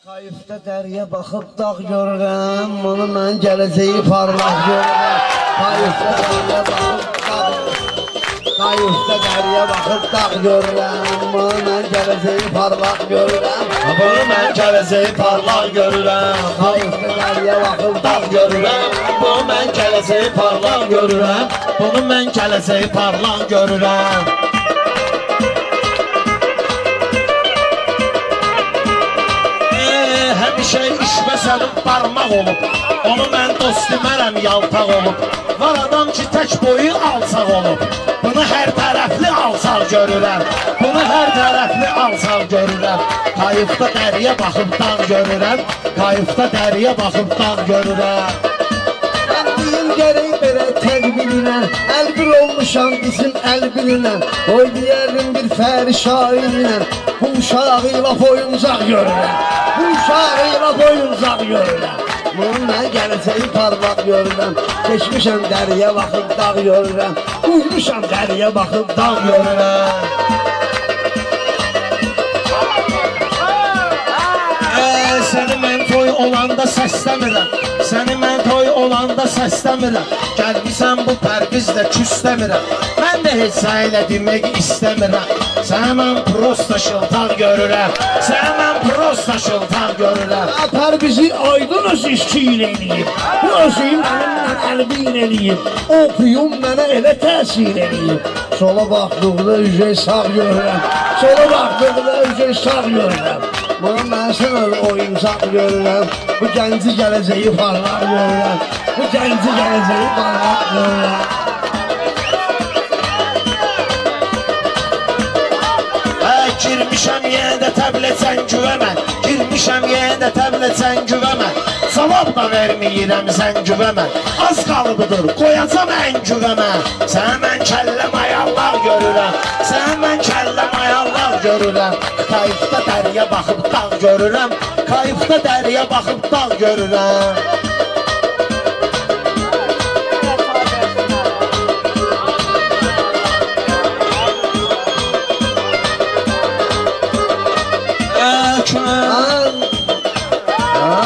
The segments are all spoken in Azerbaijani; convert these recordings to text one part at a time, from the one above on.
Kayıfda dəriyə baxıb dağ görürəm, onu mən gələcəyi parlaq görürəm. Kayıfda dəriyə baxıb dağ görürəm, onu mən gələcəyi parlaq görürəm. Bunu mən gələcəyi parlaq görürəm. Kayıfda dəriyə baxıb dağ görürəm, bunu mən gələcəyi parlaq görürəm. Bunu mən gələcəyi parlaq görürəm. Həmişə işməsəlim barmaq olub, onu mən dost demərəm yaltaq olub. Var adam ki tək boyu alsaq olub, bunu hər tərəfli alsaq görürəm. Bunu hər tərəfli alsaq görürəm. Kayıfda dəriyə baxıb dağ görürəm. Kayıfda dəriyə baxıb dağ görürəm. Mən deyim gərək belə təqbilinə, əlbir olmuşam bizim əlbilinə. Oy deyərim bir fəri şairinə, bu uşağıyla boyuncaq görürəm. Bu uşağıyla boyuncaq görürəm. Bunun mən gələcəyi parlaq görürəm. Keçmişəm dəriyə baxıb dağ görürəm. Uymuşam dəriyə baxıb dağ görürəm. Səni mən toy olanda səsləmirəm. Səni mən toy olanda səsləmirəm. Gəlmisən bu pərvizlə küstəmirəm. Mən də heç sənə demək istəmirəm. Səni mən prosta şıltaq görürəm. Səni mən prosta şıltaq görürəm. Pərvizi aydın öz işçiyle eləyib. Bu özüyü mənimlə əlbin eləyib. Oxuyum mənə elə təsir eləyib. Sola baxdıqda üzey sağ görürəm. Sola baxdıqda üzey sağ görürəm. Bunu mən sən öz oyuncaq görürəm. Bu gənci gələcəyi parlaq görürəm. Bu gənci gələcəyi parlaq görürəm. Girmişəm yenə də təbləsən güvəmə. Girmişəm yenə də təbləsən güvəmə. Savab da verməyirəm sən güvəmə. Az qalıbıdır qoyacam ən güvəmə. Sənə mən kəlləm ayallar görürəm. Sənə mən kəlləm ayallar görürəm. Kayıfda dəriyə baxıb dağ görürəm. Kayıfda dəriyə baxıb dağ görürəm.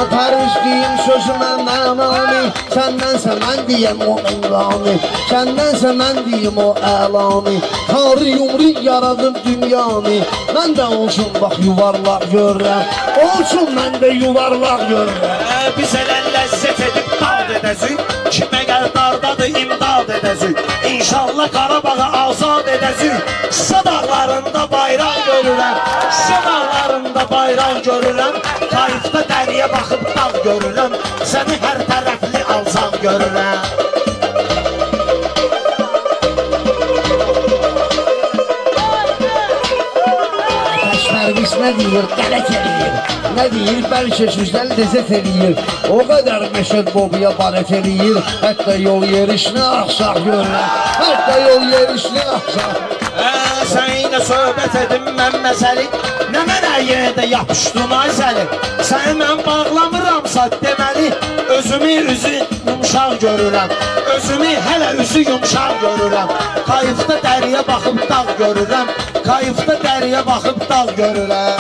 Pərvizliyim sözümə mənami, səndənsə mən deyəm o ünvani, səndənsə mən deyim o əlami. Tanrı yumri yaradım dünyanı, mən də olsun bax yuvarlaq görürəm. Olsun mən də yuvarlaq görürəm. Biz elə ləzzət edib dad edəcük, kimə gəl dardadır imdad edəcük. İnşallah Qarabağı azad edəcük. Şuşa dağlarında bayraq görürəm. Şuşa dağlarında bayraq görürəm. Kayıfda dəriyə baxıb dağ görürəm. Səni hər tərəfli alsaq görürəm. Pərviz nə deyir, qələt eləyir. Nə deyir, bəlkə sözlər ləzzət eləyir. O qədər Məşəd Bobiyə barət eləyir. Hətta yol yerişini axsaq görürəm. Hətta yol yerişini axsaq. Səninlə söhbət edim mən məsəli. Nə mənə yenə də yapışdın ay səli. Səni mən bağlamıramsa deməli, özümü üzü yumşaq görürəm. Özümü hələ üzü yumşaq görürəm. Kayıfda dəriyə baxıb dağ görürəm. Kayıfda dəriyə baxıb dağ görürəm.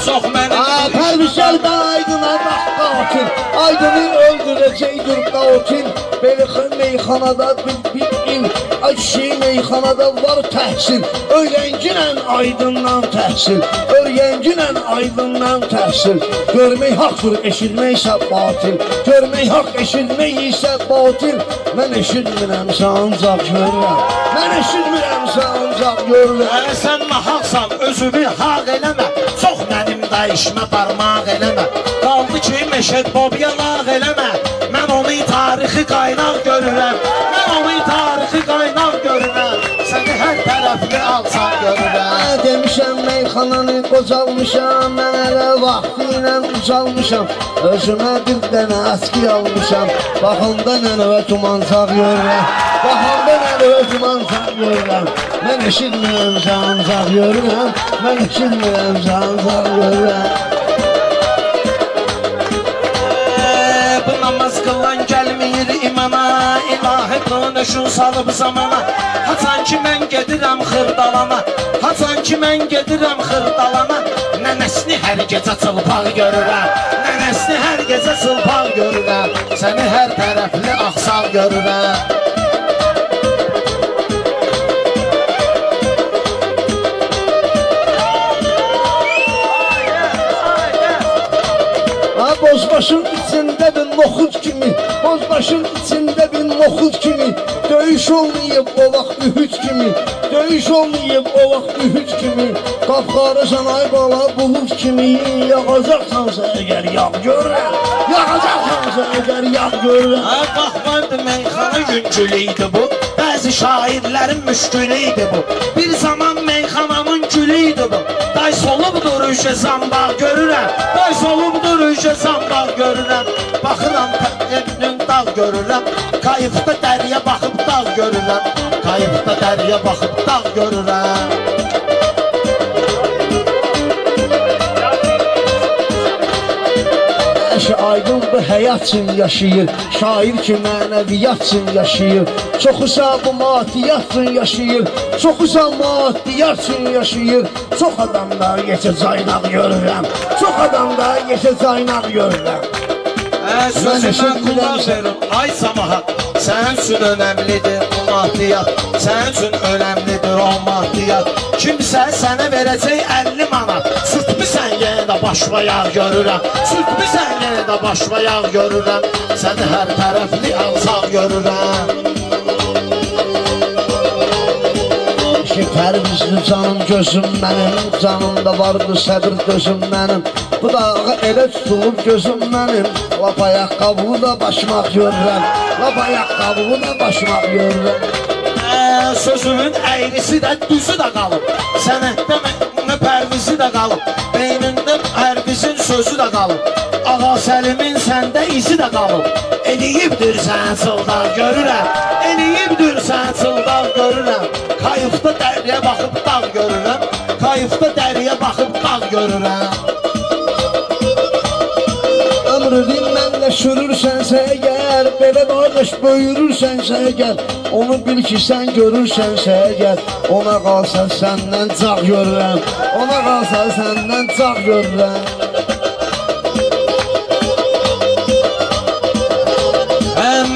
Çox mənim Pərviz gəldən Aydın'a bax qatil. Aydın'ı öldürəcəkdir qatil. Belixin meyxanada bir il, ay şey meyxanada var təhsil. Öyrənginən Aydın'dan təhsil. Öyrənginən Aydın'dan təhsil. Görmək haqdır, eşitmək isə batil. Görmək haqq, eşitmək isə batil. Mən eşitmirəmsə ancaq görürəm. Mən eşitmirəmsə ancaq görürəm. Sən nahaqsan, özümü haq eləmə. Çox mənim də işmə barmaq eləmə. Qaldı ki Məşəd Bobiyə lağ eləmə. Mən onu tarixi qaynaq görürəm. Mən onu tarixi qaynaq görürəm. Səni hər tərəfli alsaq görürəm. Demişəm meyxananı qocalmışam, mən elə vaxtı ilə ucalmışam. Özümə bir dənə əski almışam. Baxanda nənəvə tumansaq görürəm. Baxanda nənəvə tumansaq görürəm. Mən eşitmirəmsə ancaq görürəm. Mən eşitmirəmsə ancaq görürəm. Bu namaz qılan gəlmə Vermir imana, ilahi konuşun salıb zamana. Haçan ki mən gedirəm xırdalana, haçan ki mən gedirəm xırdalana. Nənəsini hər gecə çılpaq görürəm, nənəsini hər gecə çılpaq görürəm. Səni hər tərəfli axsaq görürəm. Bozbaşın içində bir noxud kimi, bozbaşın içində bir noxud kimi. Döyüş olmayıb o vaxt Ühüd kimi, döyüş olmayıb o vaxt Ühüd kimi. Qapqarısan ay bala bulud kimi, yağacaqsansa əgər yağ görürəm, yağacaqsansa əgər yağ görürəm. Baxmaydı meyxana yüngülüydü bu, bəzi şairlərin müşkülüydü bu. Bir zaman meyxanamın gülüydü bu. Day solubdur üşə zambaq görürəm, day solubdur üşə zambaq görürəm. Baxıram evinin dağ görürəm, kayıfda dəriyə baxıb dağ görürəm, kayıfda dəriyə baxıb dağ görürəm. Aydın bu həyat üçün yaşayır, şair ki mənəviyyat üçün yaşayır. Çoxusa bu maddiyat üçün yaşayır, çoxusa maddiyat üçün yaşayır. Çox adamda yeşə caynaq görürəm, çox adamda yeşə caynaq görürəm. Sözümə qulaq verin, ay Samahat. Sənin üçün önəmlidir o maddiyat, sənin üçün önəmlidir o maddiyat. Kimsə sənə verəcək 50 manat, sürtmüsən yenə də başva yağ görürəm, sürtmüsən yenə də başva yağ görürəm. Səni hər tərəfli alsaq görürəm. Pərvizli canım gözüm mənim, canımda vardı səbir gözüm mənim. Bu dağa elə tutulub gözüm mənim, lap ayaqqabığı da başmaq görürəm, lap ayaqqabığı da başmaq görürəm. Sözümün əyrisi də düzü də qalıb, sənətdə pərvizi də qalıb, beynində pərvizin sözü də qalıb. Ağa Səlimin səndə izi də qalıb. Eləyibdir sən çıldan görürəm, eləyibdir sən çıldan görürəm. Kayıfda dəriyə baxıb dağ görürəm, kayıfda dəriyə baxıb dağ görürəm. Ömrünü mənlə sürürsənsə əgər, belə qardaş böyürürsənsə əgər, onu bil ki sən görürsənsə əgər, ona qalsa səndən cağ görürəm, ona qalsa səndən cağ görürəm.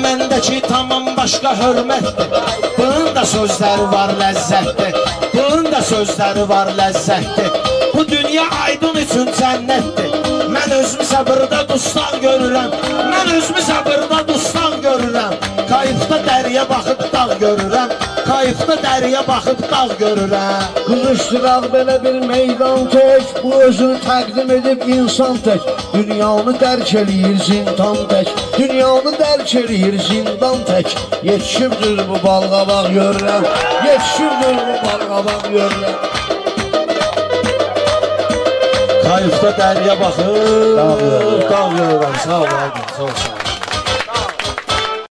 Məndəki tamam başqa hörmətdir, bunun da sözləri var ləzzətdir, bunun da sözləri var ləzzətdir. Bu dünya aydın üçün cənnətdir. Mən özümü səbirdə dustan görürəm, mən özümü səbirdə dustan görürəm. Kayıfda dəriyə baxıb dağ görürəm, kayıfda dəriyə baxıb dağ görürəm. Qızışdıraq belə bir meydan tək, bu özünü təqdim edib insan tək. Dünyanı dərk eləyir zindan tək, dünyanı dərk eləyir zindan tək. Yetişibdir bu balqabaq görürəm, yetişibdir bu balqabaq görürəm. Kayıfda dəriyə baxıb dağ görürəm. Sağ ol, sağ ol.